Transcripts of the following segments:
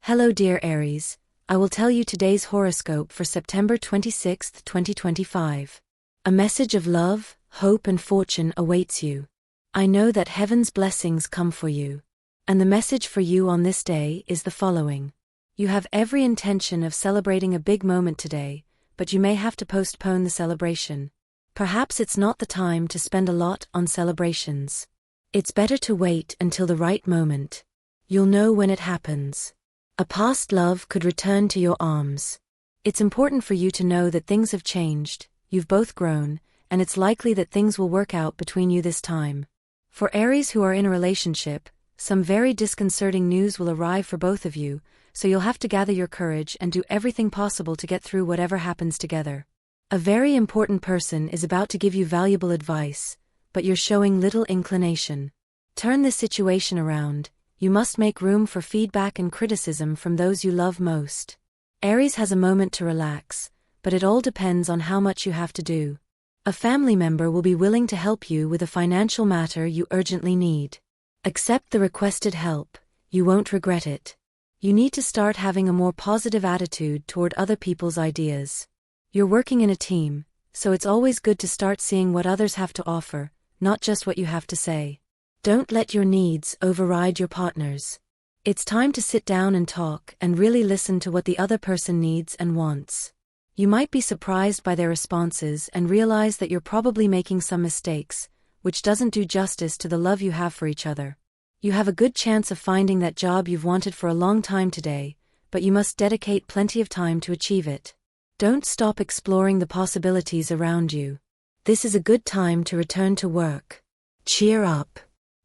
Hello dear Aries, I will tell you today's horoscope for September 26, 2025. A message of love, hope and fortune awaits you. I know that heaven's blessings come for you. And the message for you on this day is the following. You have every intention of celebrating a big moment today, but you may have to postpone the celebration. Perhaps it's not the time to spend a lot on celebrations. It's better to wait until the right moment. You'll know when it happens. A past love could return to your arms. It's important for you to know that things have changed, you've both grown, and it's likely that things will work out between you this time. For Aries who are in a relationship, some very disconcerting news will arrive for both of you, so you'll have to gather your courage and do everything possible to get through whatever happens together. A very important person is about to give you valuable advice, but you're showing little inclination. Turn this situation around. You must make room for feedback and criticism from those you love most. Aries has a moment to relax, but it all depends on how much you have to do. A family member will be willing to help you with a financial matter you urgently need. Accept the requested help, you won't regret it. You need to start having a more positive attitude toward other people's ideas. You're working in a team, so it's always good to start seeing what others have to offer, not just what you have to say. Don't let your needs override your partner's. It's time to sit down and talk and really listen to what the other person needs and wants. You might be surprised by their responses and realize that you're probably making some mistakes, which doesn't do justice to the love you have for each other. You have a good chance of finding that job you've wanted for a long time today, but you must dedicate plenty of time to achieve it. Don't stop exploring the possibilities around you. This is a good time to return to work. Cheer up.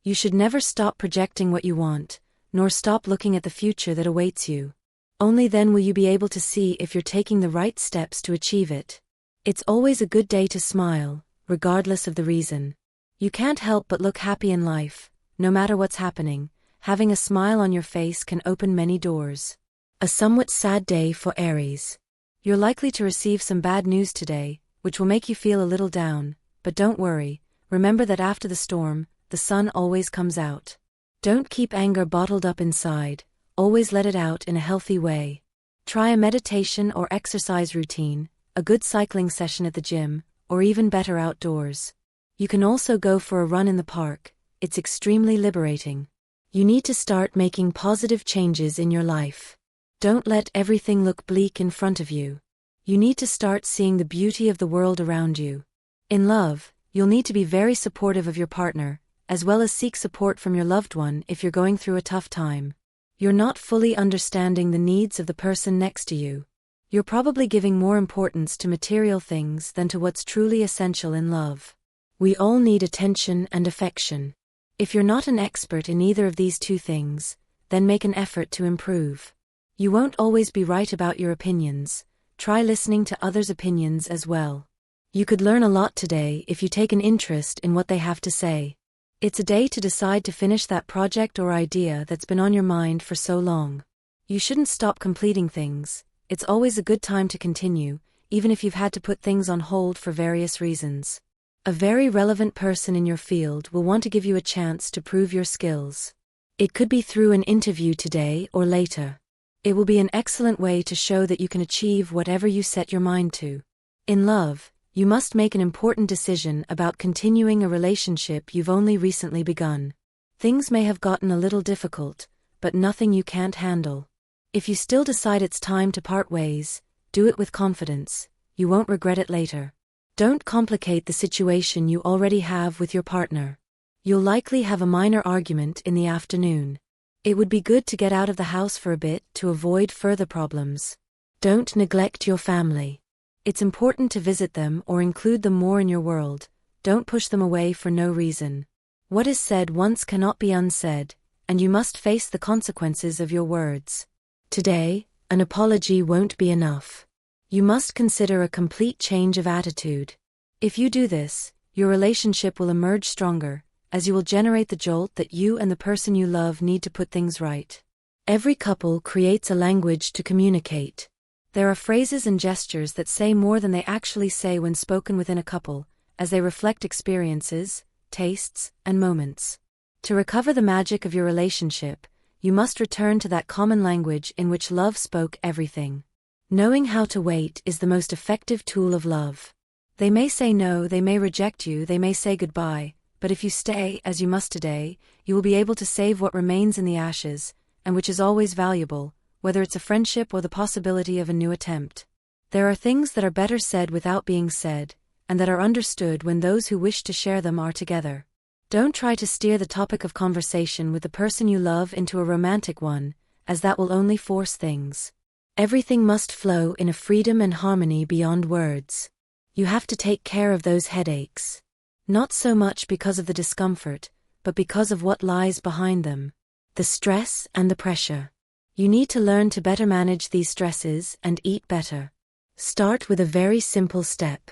You should never stop projecting what you want, nor stop looking at the future that awaits you. Only then will you be able to see if you're taking the right steps to achieve it. It's always a good day to smile, regardless of the reason. You can't help but look happy in life, no matter what's happening. Having a smile on your face can open many doors. A somewhat sad day for Aries. You're likely to receive some bad news today, which will make you feel a little down, but don't worry, remember that after the storm, the sun always comes out. Don't keep anger bottled up inside, always let it out in a healthy way. Try a meditation or exercise routine, a good cycling session at the gym, or even better outdoors. You can also go for a run in the park, it's extremely liberating. You need to start making positive changes in your life. Don't let everything look bleak in front of you. You need to start seeing the beauty of the world around you. In love, you'll need to be very supportive of your partner, as well as seek support from your loved one if you're going through a tough time. You're not fully understanding the needs of the person next to you. You're probably giving more importance to material things than to what's truly essential in love. We all need attention and affection. If you're not an expert in either of these two things, then make an effort to improve. You won't always be right about your opinions. Try listening to others' opinions as well. You could learn a lot today if you take an interest in what they have to say. It's a day to decide to finish that project or idea that's been on your mind for so long. You shouldn't stop completing things. It's always a good time to continue, even if you've had to put things on hold for various reasons. A very relevant person in your field will want to give you a chance to prove your skills. It could be through an interview today or later. It will be an excellent way to show that you can achieve whatever you set your mind to. In love, you must make an important decision about continuing a relationship you've only recently begun. Things may have gotten a little difficult, but nothing you can't handle. If you still decide it's time to part ways, do it with confidence. You won't regret it later. Don't complicate the situation you already have with your partner. You'll likely have a minor argument in the afternoon. It would be good to get out of the house for a bit to avoid further problems. Don't neglect your family. It's important to visit them or include them more in your world. Don't push them away for no reason. What is said once cannot be unsaid, and you must face the consequences of your words. Today, an apology won't be enough. You must consider a complete change of attitude. If you do this, your relationship will emerge stronger, as you will generate the jolt that you and the person you love need to put things right. Every couple creates a language to communicate. There are phrases and gestures that say more than they actually say when spoken within a couple, as they reflect experiences, tastes, and moments. To recover the magic of your relationship, you must return to that common language in which love spoke everything. Knowing how to wait is the most effective tool of love. They may say no, they may reject you, they may say goodbye, but if you stay, as you must today, you will be able to save what remains in the ashes, and which is always valuable, whether it's a friendship or the possibility of a new attempt. There are things that are better said without being said, and that are understood when those who wish to share them are together. Don't try to steer the topic of conversation with the person you love into a romantic one, as that will only force things. Everything must flow in a freedom and harmony beyond words. You have to take care of those headaches. Not so much because of the discomfort, but because of what lies behind them. The stress and the pressure. You need to learn to better manage these stresses and eat better. Start with a very simple step.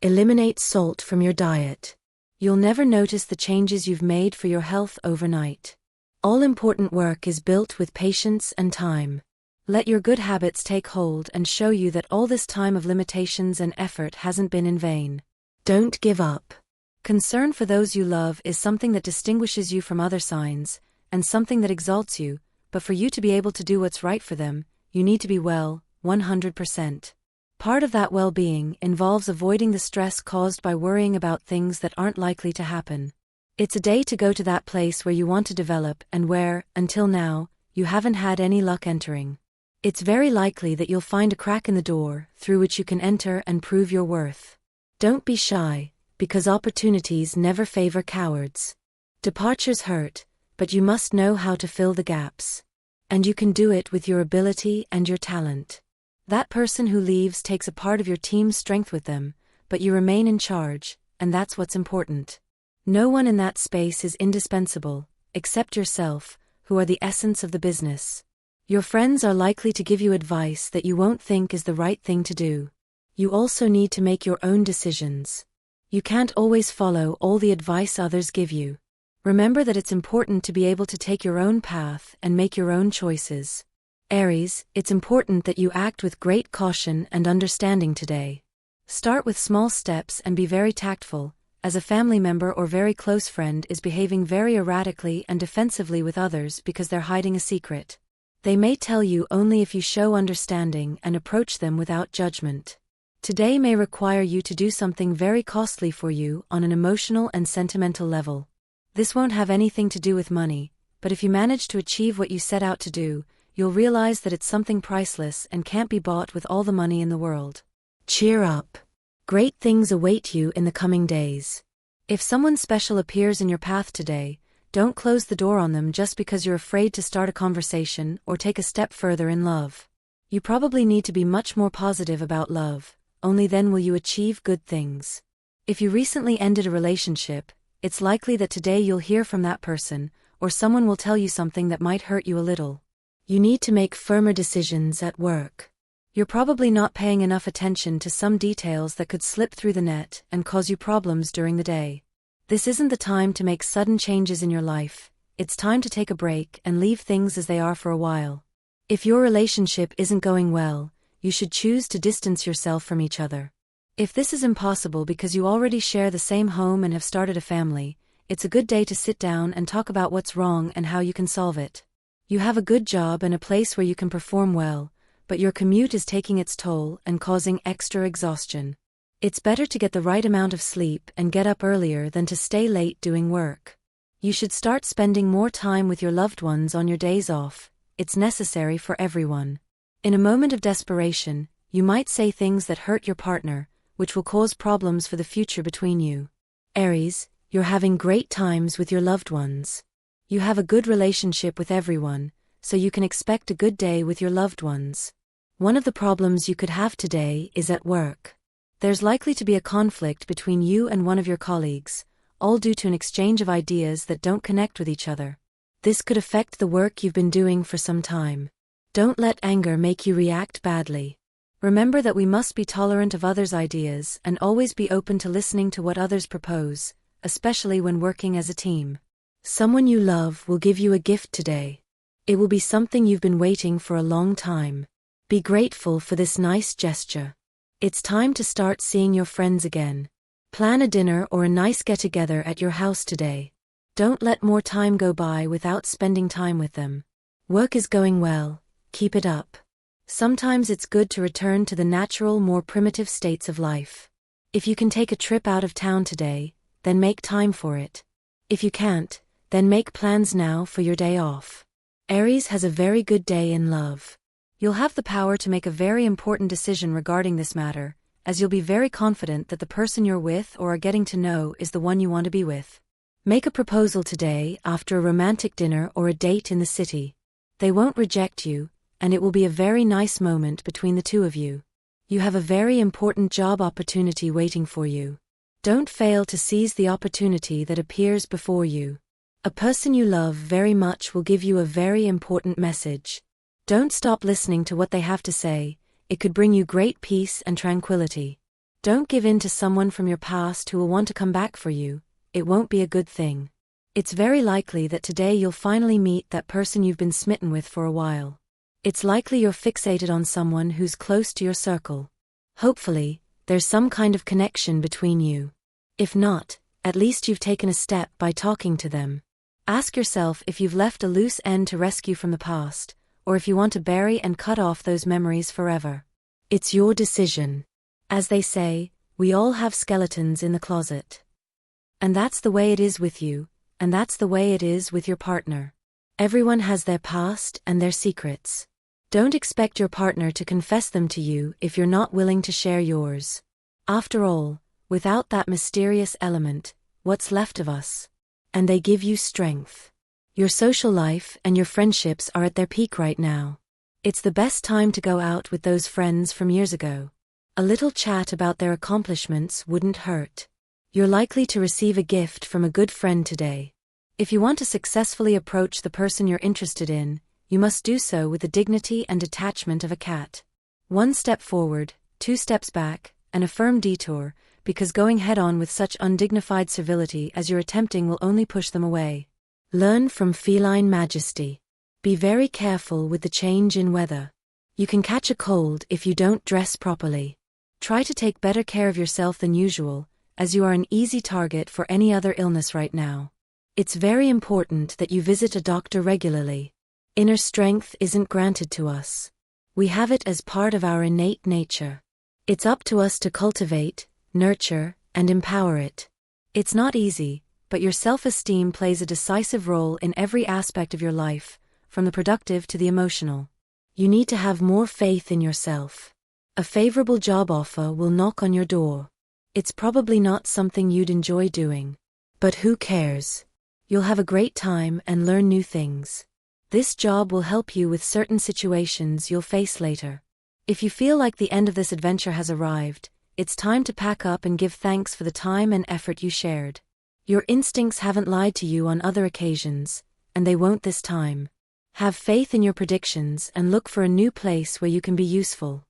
Eliminate salt from your diet. You'll never notice the changes you've made for your health overnight. All important work is built with patience and time. Let your good habits take hold and show you that all this time of limitations and effort hasn't been in vain. Don't give up. Concern for those you love is something that distinguishes you from other signs, and something that exalts you, but for you to be able to do what's right for them, you need to be well, 100%. Part of that well-being involves avoiding the stress caused by worrying about things that aren't likely to happen. It's a day to go to that place where you want to develop and where, until now, you haven't had any luck entering. It's very likely that you'll find a crack in the door through which you can enter and prove your worth. Don't be shy, because opportunities never favor cowards. Departures hurt, but you must know how to fill the gaps. And you can do it with your ability and your talent. That person who leaves takes a part of your team's strength with them, but you remain in charge, and that's what's important. No one in that space is indispensable, except yourself, who are the essence of the business. Your friends are likely to give you advice that you won't think is the right thing to do. You also need to make your own decisions. You can't always follow all the advice others give you. Remember that it's important to be able to take your own path and make your own choices. Aries, it's important that you act with great caution and understanding today. Start with small steps and be very tactful, as a family member or very close friend is behaving very erratically and defensively with others because they're hiding a secret. They may tell you only if you show understanding and approach them without judgment. Today may require you to do something very costly for you on an emotional and sentimental level. This won't have anything to do with money, but if you manage to achieve what you set out to do, you'll realize that it's something priceless and can't be bought with all the money in the world. Cheer up. Great things await you in the coming days. If someone special appears in your path today, don't close the door on them just because you're afraid to start a conversation or take a step further in love. You probably need to be much more positive about love, only then will you achieve good things. If you recently ended a relationship, it's likely that today you'll hear from that person, or someone will tell you something that might hurt you a little. You need to make firmer decisions at work. You're probably not paying enough attention to some details that could slip through the net and cause you problems during the day. This isn't the time to make sudden changes in your life, it's time to take a break and leave things as they are for a while. If your relationship isn't going well, you should choose to distance yourself from each other. If this is impossible because you already share the same home and have started a family, it's a good day to sit down and talk about what's wrong and how you can solve it. You have a good job and a place where you can perform well, but your commute is taking its toll and causing extra exhaustion. It's better to get the right amount of sleep and get up earlier than to stay late doing work. You should start spending more time with your loved ones on your days off. It's necessary for everyone. In a moment of desperation, you might say things that hurt your partner, which will cause problems for the future between you. Aries, you're having great times with your loved ones. You have a good relationship with everyone, so you can expect a good day with your loved ones. One of the problems you could have today is at work. There's likely to be a conflict between you and one of your colleagues, all due to an exchange of ideas that don't connect with each other. This could affect the work you've been doing for some time. Don't let anger make you react badly. Remember that we must be tolerant of others' ideas and always be open to listening to what others propose, especially when working as a team. Someone you love will give you a gift today. It will be something you've been waiting for a long time. Be grateful for this nice gesture. It's time to start seeing your friends again. Plan a dinner or a nice get-together at your house today. Don't let more time go by without spending time with them. Work is going well, keep it up. Sometimes it's good to return to the natural, more primitive states of life. If you can take a trip out of town today, then make time for it. If you can't, then make plans now for your day off. Aries has a very good day in love. You'll have the power to make a very important decision regarding this matter, as you'll be very confident that the person you're with or are getting to know is the one you want to be with. Make a proposal today after a romantic dinner or a date in the city. They won't reject you, and it will be a very nice moment between the two of you. You have a very important job opportunity waiting for you. Don't fail to seize the opportunity that appears before you. A person you love very much will give you a very important message. Don't stop listening to what they have to say, it could bring you great peace and tranquility. Don't give in to someone from your past who will want to come back for you, it won't be a good thing. It's very likely that today you'll finally meet that person you've been smitten with for a while. It's likely you're fixated on someone who's close to your circle. Hopefully, there's some kind of connection between you. If not, at least you've taken a step by talking to them. Ask yourself if you've left a loose end to rescue from the past, or if you want to bury and cut off those memories forever. It's your decision. As they say, we all have skeletons in the closet. And that's the way it is with you, and that's the way it is with your partner. Everyone has their past and their secrets. Don't expect your partner to confess them to you if you're not willing to share yours. After all, without that mysterious element, what's left of us? And they give you strength. Your social life and your friendships are at their peak right now. It's the best time to go out with those friends from years ago. A little chat about their accomplishments wouldn't hurt. You're likely to receive a gift from a good friend today. If you want to successfully approach the person you're interested in, you must do so with the dignity and detachment of a cat. 1 step forward, 2 steps back, and a firm detour, because going head-on with such undignified civility as you're attempting will only push them away. Learn from feline majesty. Be very careful with the change in weather. You can catch a cold if you don't dress properly. Try to take better care of yourself than usual, as you are an easy target for any other illness right now. It's very important that you visit a doctor regularly. Inner strength isn't granted to us. We have it as part of our innate nature. It's up to us to cultivate, nurture, and empower it. It's not easy, but your self-esteem plays a decisive role in every aspect of your life, from the productive to the emotional. You need to have more faith in yourself. A favorable job offer will knock on your door. It's probably not something you'd enjoy doing. But who cares? You'll have a great time and learn new things. This job will help you with certain situations you'll face later. If you feel like the end of this adventure has arrived, it's time to pack up and give thanks for the time and effort you shared. Your instincts haven't lied to you on other occasions, and they won't this time. Have faith in your predictions and look for a new place where you can be useful.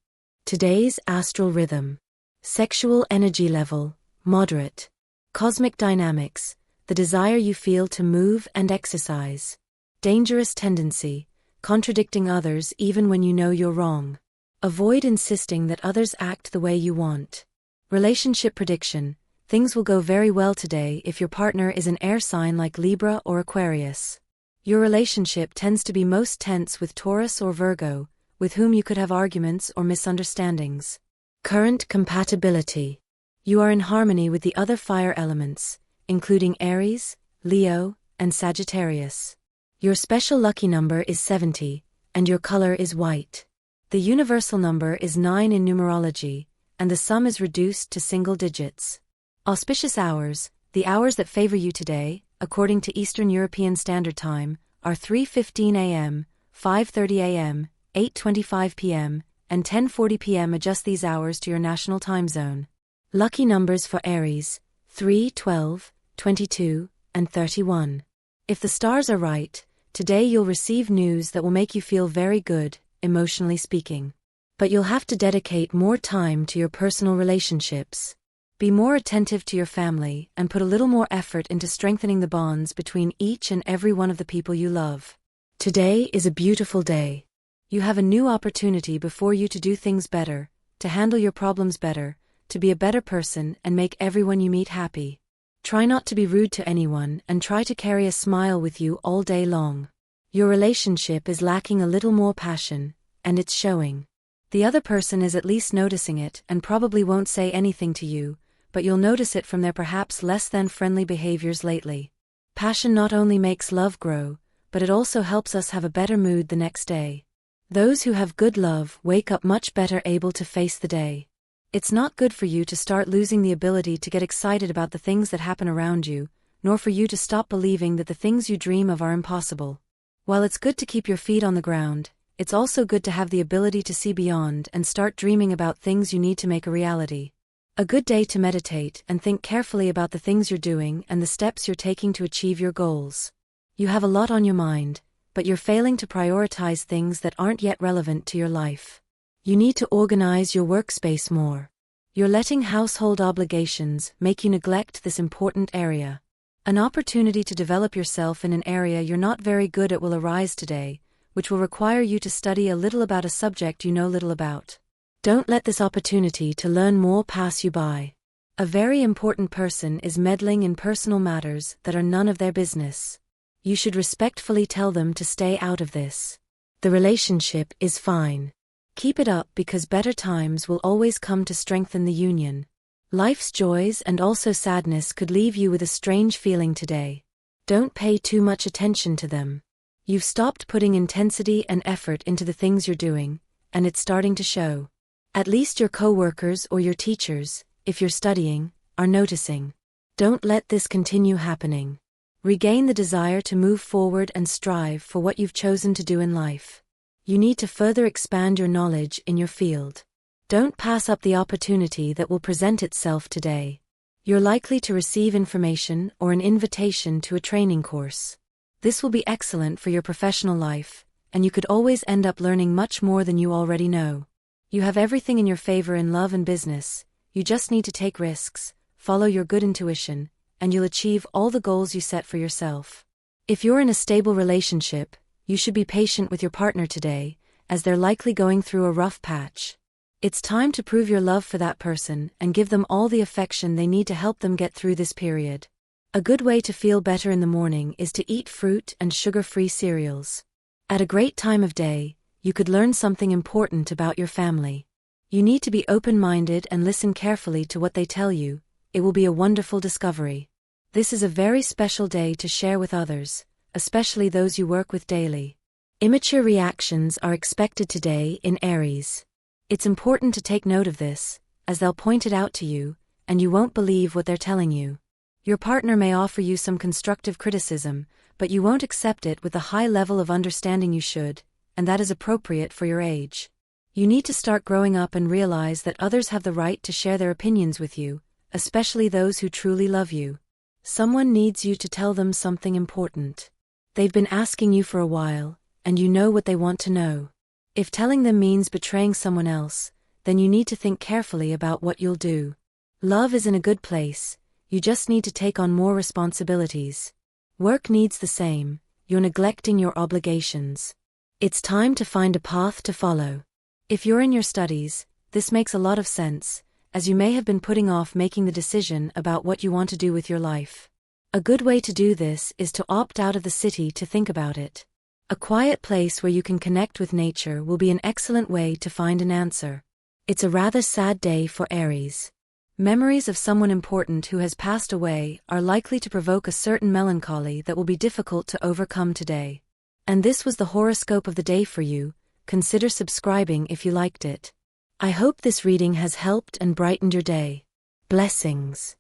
Today's astral rhythm. Sexual energy level, moderate. Cosmic dynamics, the desire you feel to move and exercise. Dangerous tendency, contradicting others even when you know you're wrong. Avoid insisting that others act the way you want. Relationship prediction, things will go very well today if your partner is an air sign like Libra or Aquarius. Your relationship tends to be most tense with Taurus or Virgo, with whom you could have arguments or misunderstandings. Current compatibility. You are in harmony with the other fire elements, including Aries, Leo, and Sagittarius. Your special lucky number is 70, and your color is white. The universal number is 9 in numerology, and the sum is reduced to single digits. Auspicious hours, the hours that favor you today, according to Eastern European Standard Time, are 3:15 a.m., 5:30 a.m., 8:25 p.m., and 10:40 p.m. Adjust these hours to your national time zone. Lucky numbers for Aries, 3, 12, 22, and 31. If the stars are right, today you'll receive news that will make you feel very good, emotionally speaking. But you'll have to dedicate more time to your personal relationships. Be more attentive to your family and put a little more effort into strengthening the bonds between each and every one of the people you love. Today is a beautiful day. You have a new opportunity before you to do things better, to handle your problems better, to be a better person and make everyone you meet happy. Try not to be rude to anyone and try to carry a smile with you all day long. Your relationship is lacking a little more passion, and it's showing. The other person is at least noticing it and probably won't say anything to you, but you'll notice it from their perhaps less than friendly behaviors lately. Passion not only makes love grow, but it also helps us have a better mood the next day. Those who have good love wake up much better able to face the day. It's not good for you to start losing the ability to get excited about the things that happen around you, nor for you to stop believing that the things you dream of are impossible. While it's good to keep your feet on the ground, it's also good to have the ability to see beyond and start dreaming about things you need to make a reality. A good day to meditate and think carefully about the things you're doing and the steps you're taking to achieve your goals. You have a lot on your mind, but you're failing to prioritize things that aren't yet relevant to your life. You need to organize your workspace more. You're letting household obligations make you neglect this important area. An opportunity to develop yourself in an area you're not very good at will arise today, which will require you to study a little about a subject you know little about. Don't let this opportunity to learn more pass you by. A very important person is meddling in personal matters that are none of their business. You should respectfully tell them to stay out of this. The relationship is fine. Keep it up because better times will always come to strengthen the union. Life's joys and also sadness could leave you with a strange feeling today. Don't pay too much attention to them. You've stopped putting intensity and effort into the things you're doing, and it's starting to show. At least your coworkers or your teachers, if you're studying, are noticing. Don't let this continue happening. Regain the desire to move forward and strive for what you've chosen to do in life. You need to further expand your knowledge in your field. Don't pass up the opportunity that will present itself today. You're likely to receive information or an invitation to a training course. This will be excellent for your professional life, and you could always end up learning much more than you already know. You have everything in your favor in love and business. You just need to take risks, follow your good intuition, and you'll achieve all the goals you set for yourself. If you're in a stable relationship, you should be patient with your partner today, as they're likely going through a rough patch. It's time to prove your love for that person and give them all the affection they need to help them get through this period. A good way to feel better in the morning is to eat fruit and sugar-free cereals. At a great time of day, you could learn something important about your family. You need to be open-minded and listen carefully to what they tell you. It will be a wonderful discovery. This is a very special day to share with others, especially those you work with daily. Immature reactions are expected today in Aries. It's important to take note of this, as they'll point it out to you, and you won't believe what they're telling you. Your partner may offer you some constructive criticism, but you won't accept it with the high level of understanding you should, and that is appropriate for your age. You need to start growing up and realize that others have the right to share their opinions with you, especially those who truly love you. Someone needs you to tell them something important. They've been asking you for a while, and you know what they want to know. If telling them means betraying someone else, then you need to think carefully about what you'll do. Love is in a good place, you just need to take on more responsibilities. Work needs the same, you're neglecting your obligations. It's time to find a path to follow. If you're in your studies, this makes a lot of sense, as you may have been putting off making the decision about what you want to do with your life. A good way to do this is to opt out of the city to think about it. A quiet place where you can connect with nature will be an excellent way to find an answer. It's a rather sad day for Aries. Memories of someone important who has passed away are likely to provoke a certain melancholy that will be difficult to overcome today. And this was the horoscope of the day for you. Consider subscribing if you liked it. I hope this reading has helped and brightened your day. Blessings.